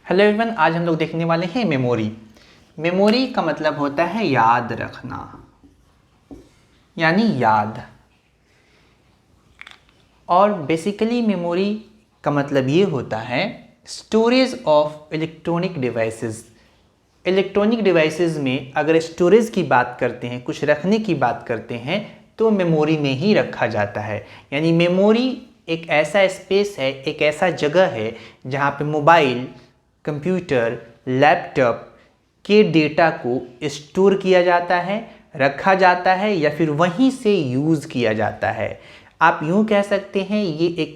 Hello everyone, आज हम लोग देखने वाले हैं मेमोरी। मेमोरी का मतलब होता है याद रखना, यानी याद। और बेसिकली मेमोरी का मतलब ये होता है storage of electronic devices. Electronic devices में अगर स्टोरेज की बात करते हैं, कुछ रखने की बात करते हैं, तो मेमोरी में ही रखा जाता है। यानी मेमोरी एक ऐसा स्पेस है, एक ऐसा जगह है जहाँ पे मोबाइल, कंप्यूटर, लैपटॉप के डेटा को स्टोर किया जाता है, रखा जाता है या फिर वहीं से यूज़ किया जाता है। आप यूँ कह सकते हैं ये एक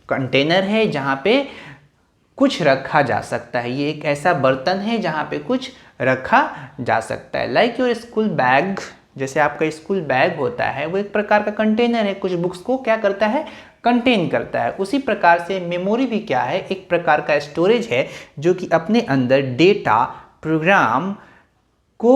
कंटेनर है जहाँ पे कुछ रखा जा सकता है। ये एक ऐसा बर्तन है जहाँ पे कुछ रखा जा सकता है। लाइक योर स्कूल बैग, जैसे आपका स्कूल बैग होता है वो एक प्रकार का कंटेनर है, कुछ बुक्स को क्या करता है, कंटेन करता है। उसी प्रकार से मेमोरी भी क्या है, एक प्रकार का स्टोरेज है जो कि अपने अंदर डेटा, प्रोग्राम को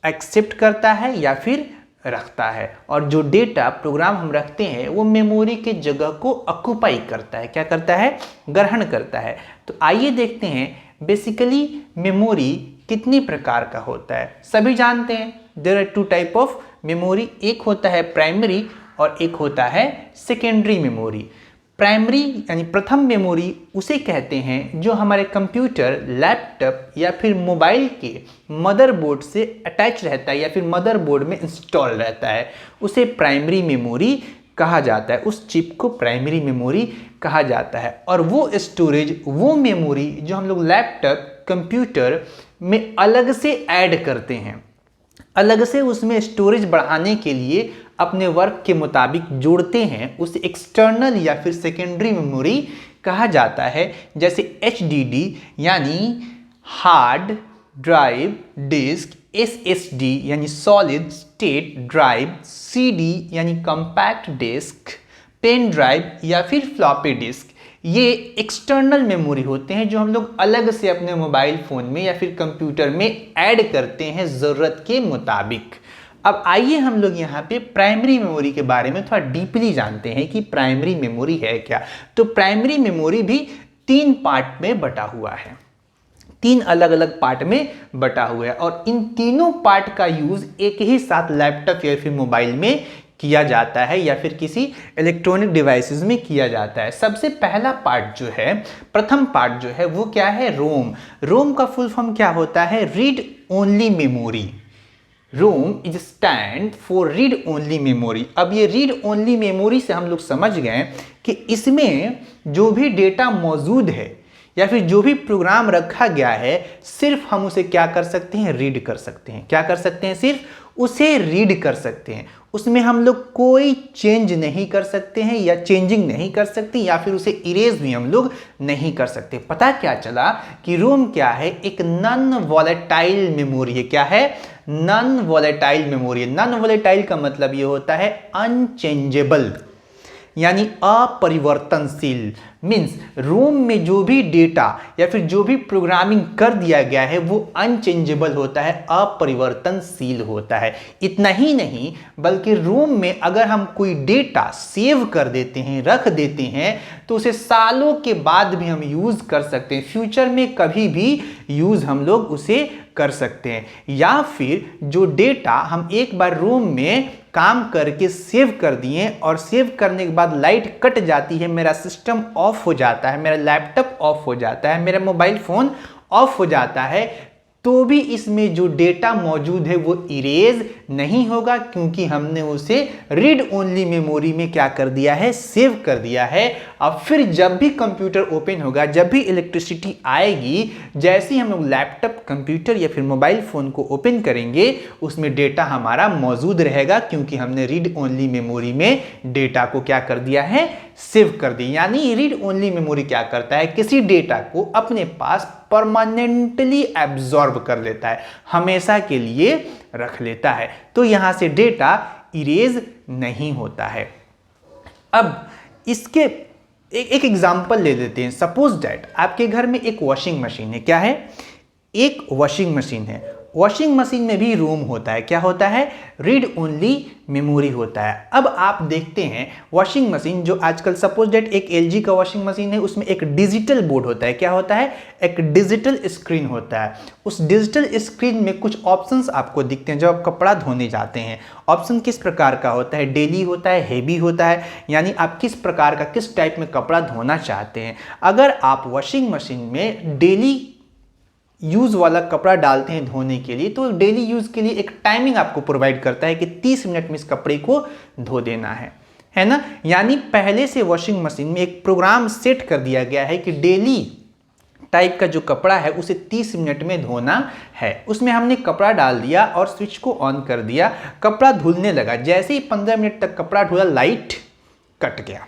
एक्सेप्ट करता है या फिर रखता है। और जो डेटा प्रोग्राम हम रखते हैं वो मेमोरी के जगह को ऑक्यूपाई करता है, क्या करता है, ग्रहण करता है। तो आइए देखते हैं बेसिकली मेमोरी कितनी प्रकार का होता है। सभी जानते हैं there are two type of memory, एक होता है प्राइमरी और एक होता है सेकेंडरी मेमोरी। प्राइमरी यानी प्रथम मेमोरी उसे कहते हैं जो हमारे कंप्यूटर, लैपटॉप या फिर मोबाइल के मदरबोर्ड से अटैच रहता है या फिर मदरबोर्ड में इंस्टॉल रहता है, उसे प्राइमरी मेमोरी कहा जाता है। उस चिप को प्राइमरी मेमोरी कहा जाता है। और वो स्टोरेज, वो मेमोरी जो हम लोग लैपटॉप, कंप्यूटर में अलग से ऐड करते हैं, अलग से उसमें स्टोरेज बढ़ाने के लिए अपने वर्क के मुताबिक जोड़ते हैं, उसे एक्सटर्नल या फिर सेकेंडरी मेमोरी कहा जाता है। जैसे HDD यानी हार्ड ड्राइव डिस्क, SSD यानी सॉलिड स्टेट ड्राइव, CD यानी कॉम्पैक्ट डिस्क, पेन ड्राइव या फिर फ्लॉपी डिस्क। ये एक्सटर्नल मेमोरी होते हैं जो हम लोग अलग से अपने मोबाइल फ़ोन में या फिर कंप्यूटर में ऐड करते हैं ज़रूरत के मुताबिक। अब आइए हम लोग यहाँ पे प्राइमरी मेमोरी के बारे में थोड़ा डीपली जानते हैं कि प्राइमरी मेमोरी है क्या। तो प्राइमरी मेमोरी भी 3 पार्ट में बटा हुआ है, 3 अलग अलग पार्ट में बटा हुआ है। और इन तीनों पार्ट का यूज़ एक ही साथ लैपटॉप या फिर मोबाइल में किया जाता है या फिर किसी इलेक्ट्रॉनिक डिवाइसेस में किया जाता है। सबसे पहला पार्ट जो है, प्रथम पार्ट जो है वो क्या है, रोम। रोम का फुल फॉर्म क्या होता है, read only memory. ROM is stand for read only memory. अब ये रीड ओनली मेमोरी से हम लोग समझ गए कि इसमें जो भी डेटा मौजूद है या फिर जो भी प्रोग्राम रखा गया है, सिर्फ हम उसे क्या कर सकते हैं, रीड कर सकते हैं। क्या कर सकते हैं, सिर्फ उसे रीड कर सकते हैं। उसमें हम लोग कोई चेंज नहीं कर सकते हैं या चेंजिंग नहीं कर सकते या फिर उसे इरेज भी हम लोग नहीं कर सकते। पता क्या चला कि रोम क्या है, एक नॉन वॉलेटाइल मेमोरी है। क्या है, नॉन वॉलेटाइल मेमोरी है। नॉन वॉलेटाइल का मतलब ये होता है अनचेंजेबल, यानी अपरिवर्तनशील। मीन्स रोम में जो भी डेटा या फिर जो भी प्रोग्रामिंग कर दिया गया है वो अनचेंजेबल होता है, अपरिवर्तनशील होता है। इतना ही नहीं बल्कि रोम में अगर हम कोई डेटा सेव कर देते हैं, रख देते हैं, तो उसे सालों के बाद भी हम यूज़ कर सकते हैं। फ्यूचर में कभी भी यूज़ हम लोग उसे कर सकते हैं। या फिर जो डेटा हम एक बार रोम में काम करके सेव कर दिए और सेव करने के बाद लाइट कट जाती है, मेरा सिस्टम ऑफ हो जाता है, मेरा लैपटॉप ऑफ हो जाता है, मेरा मोबाइल फ़ोन ऑफ हो जाता है, तो भी इसमें जो डेटा मौजूद है वो इरेज नहीं होगा, क्योंकि हमने उसे रीड ओनली मेमोरी में क्या कर दिया है, सेव कर दिया है। अब फिर जब भी कंप्यूटर ओपन होगा, जब भी इलेक्ट्रिसिटी आएगी, जैसे ही हम लोग लैपटॉप, कंप्यूटर या फिर मोबाइल फ़ोन को ओपन करेंगे, उसमें डेटा हमारा मौजूद रहेगा, क्योंकि हमने रीड ओनली मेमोरी में डेटा को क्या कर दिया है, सेव कर दिया। यानी रीड ओनली मेमोरी क्या करता है, किसी डेटा को अपने पास परमानेंटली एब्जॉर्ब कर लेता है, हमेशा के लिए रख लेता है। तो यहां से डेटा इरेज नहीं होता है। अब इसके एक एग्जांपल ले लेते हैं। सपोज दैट आपके घर में एक वॉशिंग मशीन है। क्या है, एक वॉशिंग मशीन है वॉशिंग मशीन में भी रोम होता है। क्या होता है? रीड ओनली मेमोरी होता है। अब आप देखते हैं वॉशिंग मशीन जो आजकल सपोज डेट एक एलजी का वॉशिंग मशीन है, उसमें एक डिजिटल बोर्ड होता है। क्या होता है? एक डिजिटल स्क्रीन होता है। उस डिजिटल स्क्रीन में कुछ ऑप्शंस आपको दिखते हैं जब आप कपड़ा धोने जाते हैं। ऑप्शन किस प्रकार का होता है? डेली होता है, हेवी होता है, यानी आप किस प्रकार का, किस टाइप में कपड़ा धोना चाहते हैं। अगर आप वॉशिंग मशीन में डेली यूज़ वाला कपड़ा डालते हैं धोने के लिए, तो डेली यूज़ के लिए एक टाइमिंग आपको प्रोवाइड करता है कि 30 मिनट में इस कपड़े को धो देना है ना। यानी पहले से वॉशिंग मशीन में एक प्रोग्राम सेट कर दिया गया है कि डेली टाइप का जो कपड़ा है उसे 30 मिनट में धोना है। उसमें हमने कपड़ा डाल दिया और स्विच को ऑन कर दिया, कपड़ा धुलने लगा। जैसे ही 15 मिनट तक कपड़ा धुला, लाइट कट गया।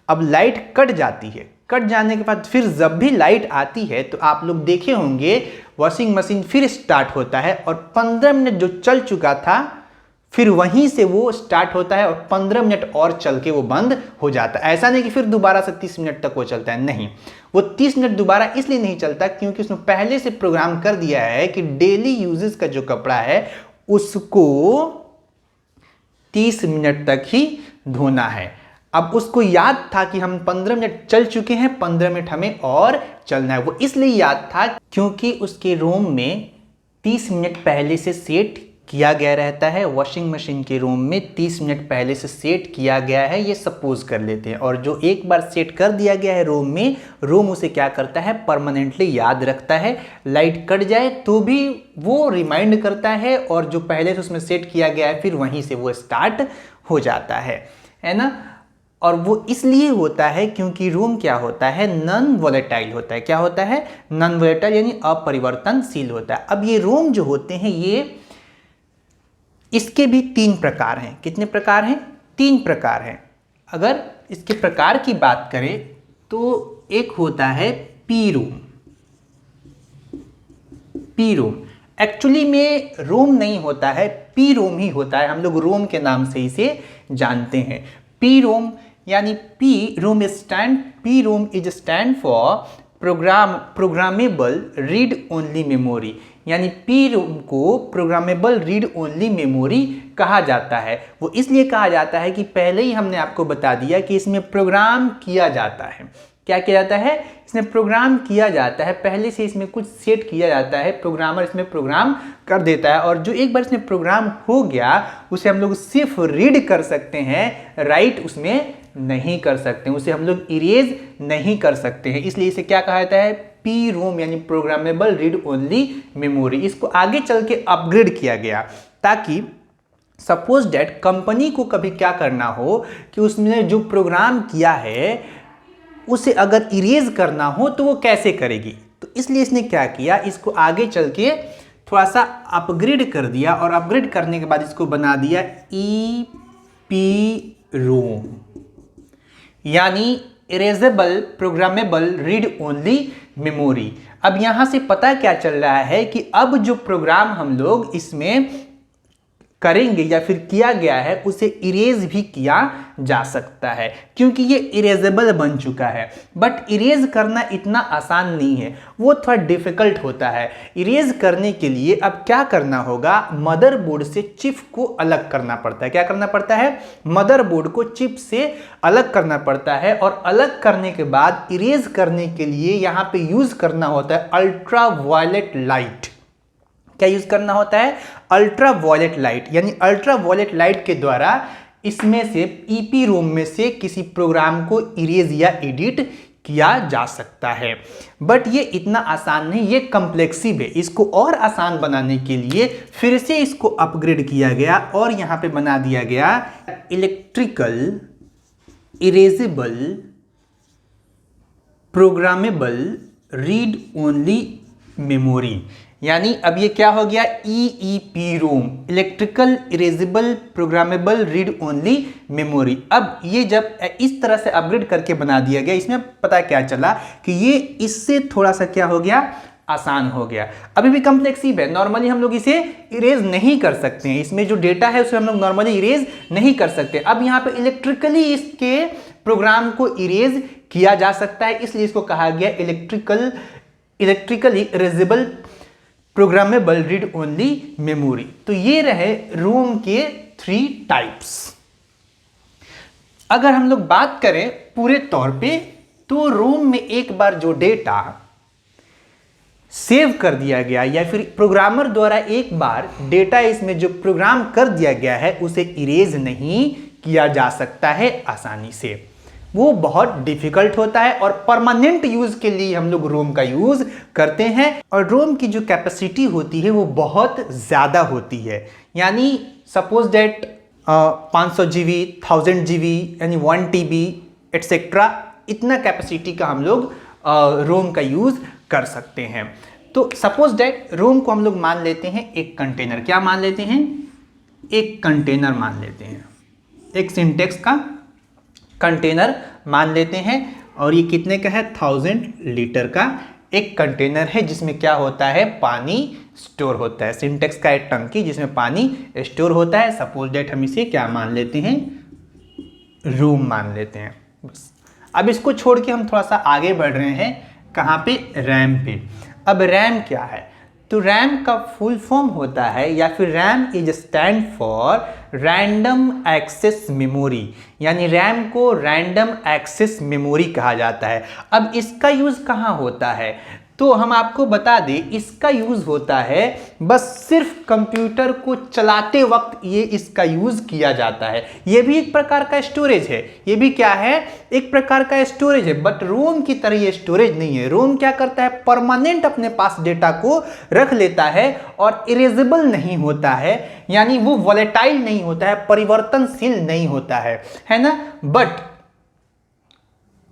अब लाइट कट जाती है, कट जाने के बाद फिर जब भी लाइट आती है तो आप लोग देखे होंगे वॉशिंग मशीन फिर स्टार्ट होता है और 15 मिनट जो चल चुका था फिर वहीं से वो स्टार्ट होता है और 15 मिनट और चल के वो बंद हो जाता है। ऐसा नहीं कि फिर दोबारा से 30 मिनट तक वो चलता है, नहीं, वो 30 मिनट दोबारा इसलिए नहीं चलता क्योंकि उसने पहले से प्रोग्राम कर दिया है कि डेली यूजेस का जो कपड़ा है उसको 30 मिनट तक ही धोना है। अब उसको याद था कि हम 15 मिनट चल चुके हैं, 15 मिनट हमें और चलना है। वो इसलिए याद था क्योंकि उसके रोम में 30 मिनट पहले से सेट किया गया रहता है। वॉशिंग मशीन के रोम में 30 मिनट पहले से सेट किया गया है, ये सपोज कर लेते हैं। और जो एक बार सेट कर दिया गया है रोम में, रोम उसे क्या करता है? परमानेंटली याद रखता है। लाइट कट जाए तो भी वो रिमाइंड करता है और जो पहले से उसमें सेट किया गया है फिर वहीं से वो स्टार्ट हो जाता है ना। और वो इसलिए होता है क्योंकि रोम क्या होता है? नॉन वोलेटाइल होता है। क्या होता है? नॉन वोलेटाइल यानी अपरिवर्तनशील होता है। अब ये रोम जो होते हैं ये, इसके भी 3 प्रकार हैं। कितने प्रकार हैं? 3 प्रकार हैं। अगर इसके प्रकार की बात करें तो एक होता है P ROM. P ROM actually में रोम नहीं होता है, पी रोम ही होता है। हम लोग रोम के नाम से इसे जानते हैं। पी रोम यानी P ROM is stand for programmable read only memory. यानी पी रोम को प्रोग्रामेबल रीड ओनली मेमोरी कहा जाता है। वो इसलिए कहा जाता है कि पहले ही हमने आपको बता दिया कि इसमें प्रोग्राम किया जाता है। क्या किया जाता है? इसमें प्रोग्राम किया जाता है। पहले से इसमें कुछ सेट किया जाता है, प्रोग्रामर इसमें प्रोग्राम कर देता है और जो एक बार इसमें प्रोग्राम हो गया उसे हम लोग सिर्फ रीड कर सकते हैं, राइट उसमें नहीं कर सकते, उसे हम लोग इरेज नहीं कर सकते हैं। इसलिए इसे क्या कहा जाता है? पी रोम यानी प्रोग्रामेबल रीड ओनली मेमोरी। इसको आगे चल के अपग्रेड किया गया ताकि सपोज डेट कंपनी को कभी क्या करना हो कि उसने जो प्रोग्राम किया है उसे अगर इरेज करना हो तो वो कैसे करेगी। तो इसलिए इसने क्या किया, इसको आगे चल के थोड़ा सा अपग्रेड कर दिया और अपग्रेड करने के बाद इसको बना दिया ई पी रोम यानी erasable programmable read only memory. अब यहां से पता क्या चल रहा है कि अब जो प्रोग्राम हम लोग इसमें करेंगे या फिर किया गया है उसे इरेज भी किया जा सकता है क्योंकि ये इरेजेबल बन चुका है। बट इरेज करना इतना आसान नहीं है, वो थोड़ा डिफिकल्ट होता है। इरेज करने के लिए अब क्या करना होगा? मदरबोर्ड से चिप को अलग करना पड़ता है। क्या करना पड़ता है? मदरबोर्ड को चिप से अलग करना पड़ता है और अलग करने के बाद इरेज करने के लिए यहाँ पे यूज करना होता है अल्ट्रा वायलेट लाइट। क्या यूज करना होता है? Ultraviolet light. यानी अल्ट्रा वायलेट लाइट के द्वारा इसमें से ईपी रोम में से किसी प्रोग्राम को इरेज या एडिट किया जा सकता है। बट ये इतना आसान नहीं, ये कॉम्प्लेक्सिव है। इसको और आसान बनाने के लिए फिर से इसको अपग्रेड किया गया और यहां पे बना दिया गया electrical erasable programmable read only memory. यानी अब ये क्या हो गया? EEP ROM, electrical erasable programmable read only memory. अब ये जब इस तरह से अपग्रेड करके बना दिया गया, इसमें पता क्या चला कि ये इससे थोड़ा सा क्या हो गया? आसान हो गया। अभी भी कॉम्प्लेक्सिव है, नॉर्मली हम लोग इसे इरेज नहीं कर सकते हैं, इसमें जो डेटा है उसे हम लोग नॉर्मली इरेज नहीं कर सकते। अब यहाँ पे इलेक्ट्रिकली इसके प्रोग्राम को इरेज किया जा सकता है, इसलिए इसको कहा गया electrically erasable programmable read only memory. तो ये रहे रोम के 3 टाइप्स। अगर हम लोग बात करें पूरे तौर पे, तो रोम में एक बार जो डेटा सेव कर दिया गया या फिर प्रोग्रामर द्वारा एक बार डेटा इसमें जो प्रोग्राम कर दिया गया है उसे इरेज नहीं किया जा सकता है आसानी से। वो बहुत डिफिकल्ट होता है और परमानेंट यूज के लिए हम लोग रोम का यूज करते हैं। और रोम की जो कैपेसिटी होती है वो बहुत ज़्यादा होती है, यानी सपोज दैट 500 GB, 1000 GB यानी 1 TB एटसेट्रा, इतना कैपेसिटी का हम लोग रोम का यूज कर सकते हैं। तो सपोज दैट रोम को हम लोग मान लेते हैं एक कंटेनर। क्या मान लेते हैं? एक कंटेनर मान लेते हैं, एक सिंटेक्स का कंटेनर मान लेते हैं। और ये कितने का है? 1000 लीटर का एक कंटेनर है जिसमें क्या होता है? पानी स्टोर होता है। सिंटेक्स का एक टंकी जिसमें पानी स्टोर होता है। सपोज दैट हम इसे क्या मान लेते हैं? रूम मान लेते हैं बस। अब इसको छोड़ के हम थोड़ा सा आगे बढ़ रहे हैं, कहाँ पे? रैम पे। अब रैम क्या है? तो रैम का फुल फॉर्म होता है, या फिर RAM is stand for random access memory, यानी रैम को रैंडम एक्सेस मेमोरी कहा जाता है। अब इसका यूज कहाँ होता है? तो हम आपको बता दें, इसका यूज होता है बस सिर्फ कंप्यूटर को चलाते वक्त ये इसका यूज किया जाता है। ये भी एक प्रकार का स्टोरेज है। ये भी क्या है? एक प्रकार का स्टोरेज है। बट रोम की तरह ये स्टोरेज नहीं है। रोम क्या करता है? परमानेंट अपने पास डेटा को रख लेता है और इरेजेबल नहीं होता है, यानी वो वॉलेटाइल नहीं होता है, परिवर्तनशील नहीं होता है ना। बट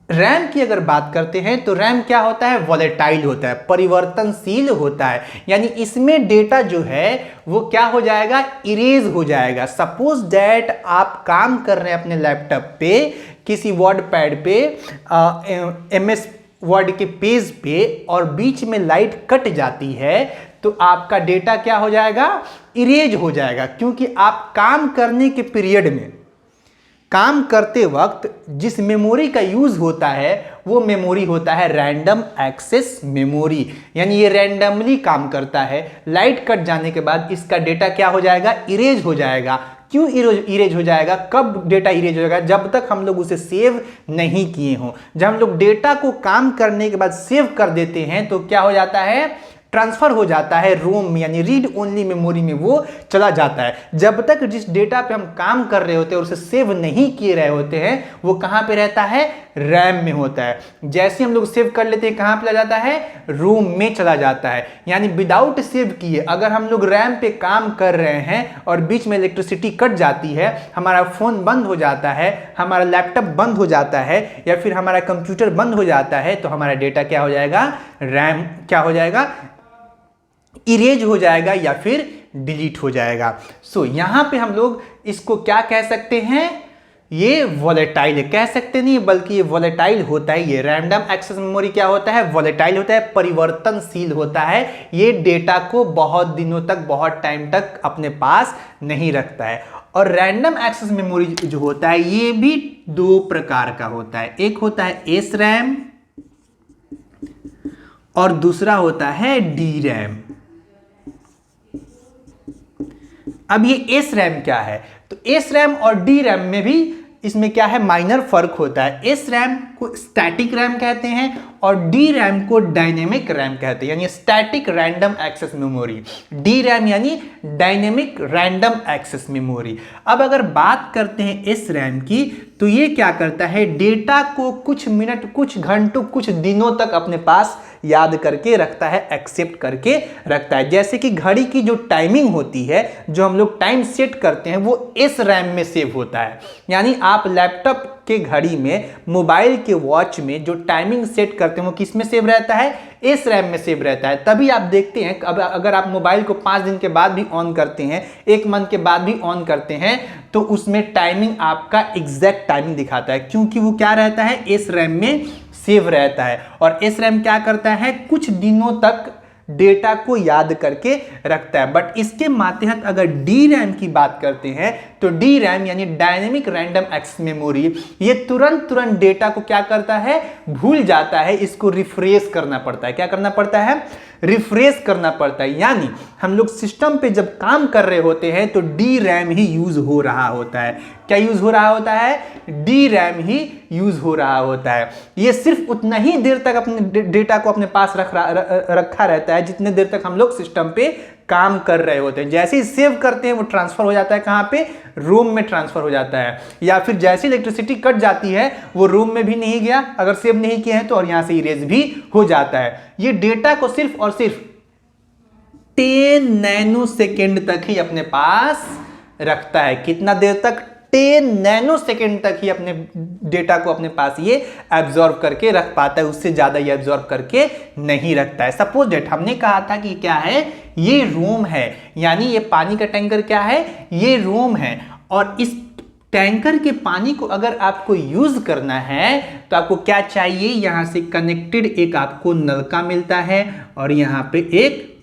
रैम की अगर बात करते हैं तो रैम क्या होता है? वॉलेटाइल होता है, परिवर्तनशील होता है, यानी इसमें डेटा जो है वो क्या हो जाएगा? इरेज हो जाएगा। सपोज दैट आप काम कर रहे हैं अपने लैपटॉप पे, किसी वर्ड पैड पे, MS वर्ड के पेज पे, और बीच में लाइट कट जाती है तो आपका डेटा क्या हो जाएगा? इरेज हो जाएगा, क्योंकि आप काम करने के पीरियड में, काम करते वक्त जिस मेमोरी का यूज होता है वो मेमोरी होता है रैंडम एक्सेस मेमोरी, यानी ये रैंडमली काम करता है। लाइट कट जाने के बाद इसका डेटा क्या हो जाएगा? इरेज हो जाएगा। क्यों इरेज हो जाएगा? कब डेटा इरेज हो जाएगा? जब तक हम लोग उसे सेव नहीं किए हों। जब हम लोग डेटा को काम करने के बाद सेव कर देते हैं तो क्या हो जाता है? ट्रांसफर हो जाता है रोम में, यानी रीड ओनली मेमोरी में वो चला जाता है। जब तक जिस डेटा पे हम काम कर रहे होते हैं और उसे सेव नहीं किए रहे होते हैं वो कहाँ पे रहता है? रैम में होता है। जैसे हम लोग सेव कर लेते हैं कहाँ पे चला जाता है? रोम में चला जाता है। यानी विदाउट सेव किए अगर हम लोग रैम पे काम कर रहे हैं और बीच में इलेक्ट्रिसिटी कट जाती है, हमारा फोन बंद हो जाता है, हमारा लैपटॉप बंद हो जाता है, या फिर हमारा कंप्यूटर बंद हो जाता है, तो हमारा डेटा क्या हो जाएगा? रैम क्या हो जाएगा? इरेज हो जाएगा या फिर डिलीट हो जाएगा। सो यहां पे हम लोग इसको क्या कह सकते हैं? ये वॉलेटाइल है। कह सकते नहीं, बल्कि ये वॉलेटाइल होता है। ये रैंडम एक्सेस मेमोरी क्या होता है? वॉलेटाइल होता है, परिवर्तनशील होता है। ये डेटा को बहुत दिनों तक, बहुत टाइम तक अपने पास नहीं रखता है। और रैंडम एक्सेस मेमोरी जो होता है ये भी 2 प्रकार का होता है। एक होता है SRAM और दूसरा होता है DRAM। अब ये SRAM क्या है? तो SRAM और DRAM में भी इसमें क्या है? माइनर फर्क होता है। SRAM को स्टैटिक रैम कहते हैं और DRAM को डायनेमिक रैम कहते हैं, यानी static random access memory. DRAM यानी डायनेमिक रैंडम एक्सेस मेमोरी। अब अगर बात करते हैं SRAM की, तो ये क्या करता है? डेटा को कुछ मिनट, कुछ घंटों, कुछ दिनों तक अपने पास याद करके रखता है, एक्सेप्ट करके रखता है। जैसे कि घड़ी की जो टाइमिंग होती है, जो हम लोग टाइम सेट करते हैं, वो SRAM में सेव होता है। यानी आप लैपटॉप के घड़ी में, मोबाइल के वॉच में जो टाइमिंग सेट करते हैं वो किस में सेव रहता है? SRAM में सेव रहता है। तभी आप देखते हैं अब अगर आप मोबाइल को 5 दिन के बाद भी ऑन करते हैं, 1 मंथ के बाद भी ऑन करते हैं, तो उसमें टाइमिंग आपका एग्जैक्ट टाइमिंग दिखाता है, क्योंकि वो क्या रहता है? SRAM में सेव रहता है। और SRAM क्या करता है? कुछ दिनों तक डेटा को याद करके रखता है। बट इसके मातहत अगर DRAM की बात करते हैं तो डी रैम यानी डायनेमिक रैंडम एक्सेस मेमोरी, ये तुरंत डेटा को क्या करता है, भूल जाता है, इसको रिफ्रेश करना पड़ता है। क्या करना पड़ता है, रिफ्रेश करना पड़ता है। यानी हम लोग सिस्टम पे जब काम कर रहे होते हैं तो डी रैम ही यूज हो रहा होता है। क्या यूज हो रहा होता है, डी रैम ही यूज हो रहा होता है। ये सिर्फ उतना ही देर तक अपने डेटा को अपने पास रखा रहता है जितने देर तक हम लोग सिस्टम पे काम कर रहे होते हैं। जैसे ही सेव करते हैं वो ट्रांसफर हो जाता है कहाँ पे, रोम में ट्रांसफर हो जाता है। या फिर जैसे इलेक्ट्रिसिटी कट जाती है वो रोम में भी नहीं गया, अगर सेव नहीं किए हैं तो, और यहां से इरेज भी हो जाता है। ये डेटा को सिर्फ और सिर्फ 10 नैनो सेकेंड तक ही अपने पास रखता है। कितना देर तक, 10 नैनो सेकेंड तक ही अपने डेटा को अपने पास ये एब्जॉर्ब करके रख पाता है, उससे ज्यादा ये एब्जॉर्ब करके नहीं रखता है। सपोज डेट हमने कहा था कि क्या है, ये रोम है, यानी ये पानी का टैंकर क्या है, ये रोम है। और इस टैंकर के पानी को अगर आपको यूज करना है तो आपको क्या चाहिए, यहां से कनेक्टेड एक आपको नलका मिलता है और यहां पे एक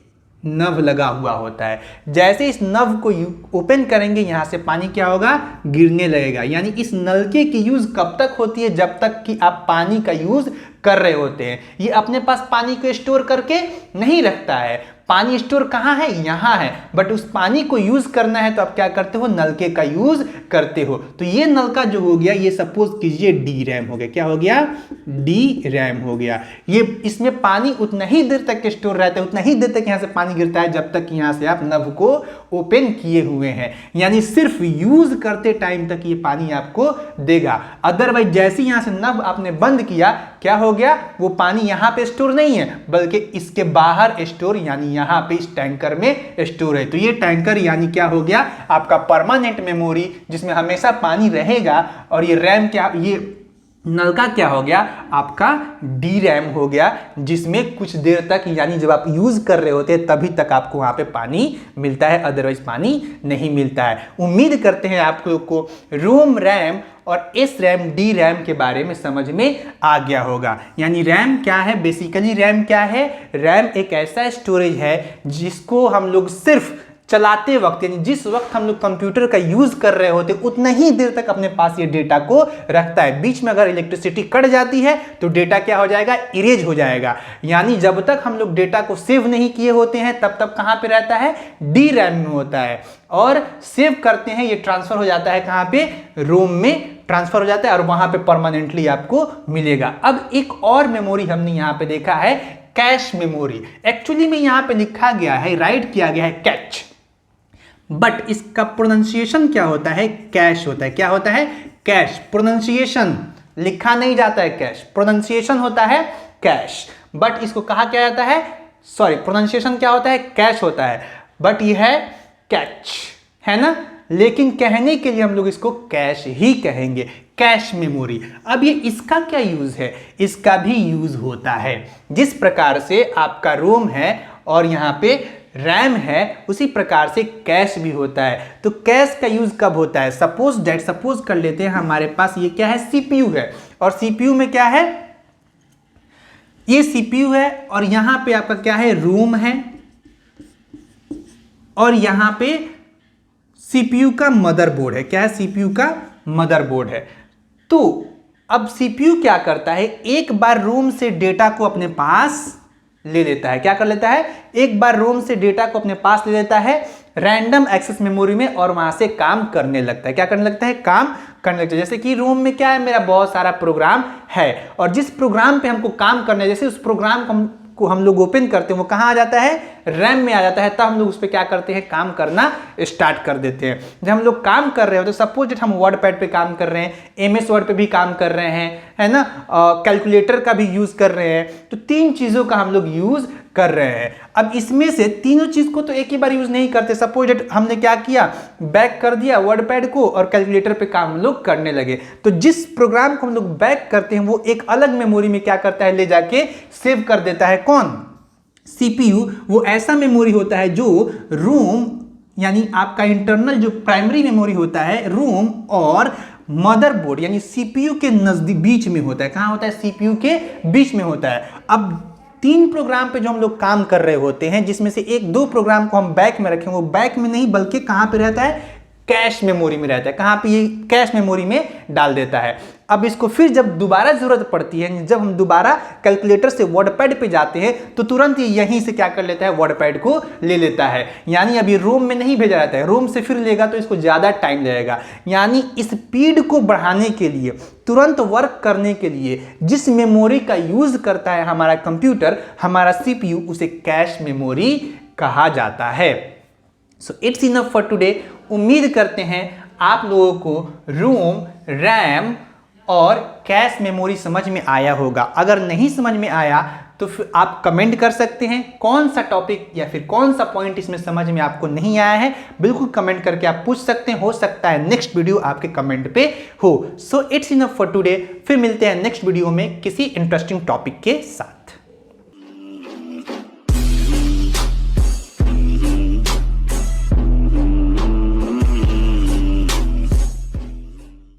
नव लगा हुआ होता है। जैसे इस नव को ओपन करेंगे यहां से पानी क्या होगा, गिरने लगेगा। यानी इस नलके की यूज कब तक होती है, जब तक कि आप पानी का यूज कर रहे होते हैं। ये अपने पास पानी को स्टोर करके नहीं रखता है। पानी स्टोर कहाँ है, यहाँ है, बट उस पानी को यूज करना है तो आप क्या करते हो, नलके का यूज करते हो। तो ये नलका जो हो गया, ये सपोज कीजिए डी रैम हो गया। क्या हो गया, डी रैम हो गया। ये इसमें पानी उतना ही देर तक स्टोर रहता है, उतना ही देर तक यहाँ से पानी गिरता है जब तक यहाँ से आप नव को ओपन किए हुए हैं। यानी सिर्फ यूज करते टाइम तक ये पानी आपको देगा। अदरवाइज जैसे यहाँ से नव आपने बंद किया, क्या हो गया, वो पानी यहाँ पे स्टोर नहीं है बल्कि इसके बाहर स्टोर, यानी यहाँ पे इस टैंकर में स्टोर है। तो ये टैंकर यानी क्या हो गया, आपका परमानेंट मेमोरी जिसमें हमेशा पानी रहेगा। और ये रैम क्या, ये नलका क्या हो गया, आपका डी रैम हो गया, जिसमें कुछ देर तक यानी जब आप यूज कर रहे होते हैं तभी तक आपको वहां पे पानी मिलता है, अदरवाइज पानी नहीं मिलता है। उम्मीद करते हैं आप लोग को रोम रैम और एस रैम डी रैम के बारे में समझ में आ गया होगा। यानी रैम क्या है, बेसिकली रैम क्या है, रैम एक ऐसा स्टोरेज है जिसको हम लोग सिर्फ चलाते वक्त, यानी जिस वक्त हम लोग कंप्यूटर का यूज कर रहे होते उतना ही देर तक अपने पास ये डेटा को रखता है। बीच में अगर इलेक्ट्रिसिटी कट जाती है तो डेटा क्या हो जाएगा, इरेज हो जाएगा। यानी जब तक हम लोग डेटा को सेव नहीं किए होते हैं तब तक कहां पे रहता है, डी रैम में होता है। और सेव करते हैं ये ट्रांसफर हो जाता है कहां पे, रोम में ट्रांसफर हो जाता है और वहां पे परमानेंटली आपको मिलेगा। अब एक और मेमोरी हमने यहां पे देखा है, कैश मेमोरी। एक्चुअली में यहां पे लिखा गया है, राइट किया गया है कैच, बट इसका प्रोनाउंसिएशन क्या होता है, कैश होता है। क्या होता है, कैश। प्रोनाउंसिएशन लिखा नहीं जाता है कैश, प्रोनाउंसिएशन होता है कैश, बट इसको कहा क्या जाता है, सॉरी प्रोनाउंसिएशन क्या होता है, कैश होता है, बट यह है कैच, है ना। लेकिन कहने के लिए हम लोग इसको कैश ही कहेंगे, कैश मेमोरी। अब ये इसका क्या यूज है, इसका भी यूज होता है। जिस प्रकार से आपका रोम है और यहां पे रैम है, उसी प्रकार से कैश भी होता है। तो कैश का यूज कब होता है, सपोज कर लेते हैं हमारे पास ये क्या है, सीपीयू है, और सीपीयू में क्या है, ये सीपीयू है और यहां पे आपका क्या है, रोम है, और यहां पे सीपीयू का मदरबोर्ड है। क्या है, सीपीयू का मदरबोर्ड है। तो अब सीपीयू क्या करता है, एक बार रोम से डेटा को अपने पास ले लेता है। क्या कर लेता है, एक बार रोम से डेटा को अपने पास ले लेता है रैंडम एक्सेस मेमोरी में और वहां से काम करने लगता है। क्या करने लगता है, काम करने लगता है। जैसे कि रोम में क्या है, मेरा बहुत सारा प्रोग्राम है और जिस प्रोग्राम पे हमको काम करना है, जैसे उस प्रोग्राम को हम लोग ओपन करते हैं वो कहाँ आ जाता है, रैम में आ जाता है। तब हम लोग उस पर क्या करते हैं, काम करना स्टार्ट कर देते हैं। जब हम लोग काम कर रहे हो तो सपोज हम वर्ड पैड पे काम कर रहे हैं, एमएस वर्ड पे भी काम कर रहे हैं, है ना, कैलकुलेटर का भी यूज कर रहे हैं, तो 3 चीजों का हम लोग यूज कर रहे हैं। अब इसमें से तीनों चीज को तो एक ही बार यूज नहीं करते। सपोज हमने क्या किया, बैक कर दिया वर्ड पैड को और कैलकुलेटर पे काम हम लोग करने लगे, तो जिस प्रोग्राम को हम लोग बैक करते हैं वो एक अलग मेमोरी में क्या करता है, ले जाके सेव कर देता है। कौन, सीपीयू। वो ऐसा मेमोरी होता है जो रोम यानी आपका इंटरनल जो प्राइमरी मेमोरी होता है, रोम और मदरबोर्ड यानी सीपीयू के नजदीक बीच में होता है। कहां होता है, सीपीयू के बीच में होता है। अब 3 प्रोग्राम पे जो हम लोग काम कर रहे होते हैं, जिसमें से 1-2 प्रोग्राम को हम बैक में रखें, वो बैक में नहीं बल्कि कहां पे रहता है, कैश मेमोरी में रहता है। कहाँ पे? ये कैश मेमोरी में डाल देता है। अब इसको फिर जब दोबारा जरूरत पड़ती है, जब हम दोबारा कैलकुलेटर से वर्डपैड पे जाते हैं तो तुरंत ये यहीं से क्या कर लेता है, वर्डपैड को ले लेता है। यानी अभी रोम में नहीं भेजा जाता है, रोम से फिर लेगा तो इसको ज्यादा टाइम लगेगा। यानी स्पीड को बढ़ाने के लिए, तुरंत वर्क करने के लिए जिस मेमोरी का यूज करता है हमारा कंप्यूटर, हमारा सीपीयू, उसे कैश मेमोरी कहा जाता है। So it's enough for today. उम्मीद करते हैं आप लोगों को रोम, रैम और कैश मेमोरी समझ में आया होगा। अगर नहीं समझ में आया तो फिर आप कमेंट कर सकते हैं कौन सा टॉपिक या फिर कौन सा पॉइंट इसमें समझ में आपको नहीं आया है, बिल्कुल कमेंट करके आप पूछ सकते हैं। हो सकता है नेक्स्ट वीडियो आपके कमेंट पे हो। So it's enough for today. फिर मिलते हैं नेक्स्ट वीडियो में किसी इंटरेस्टिंग टॉपिक के साथ।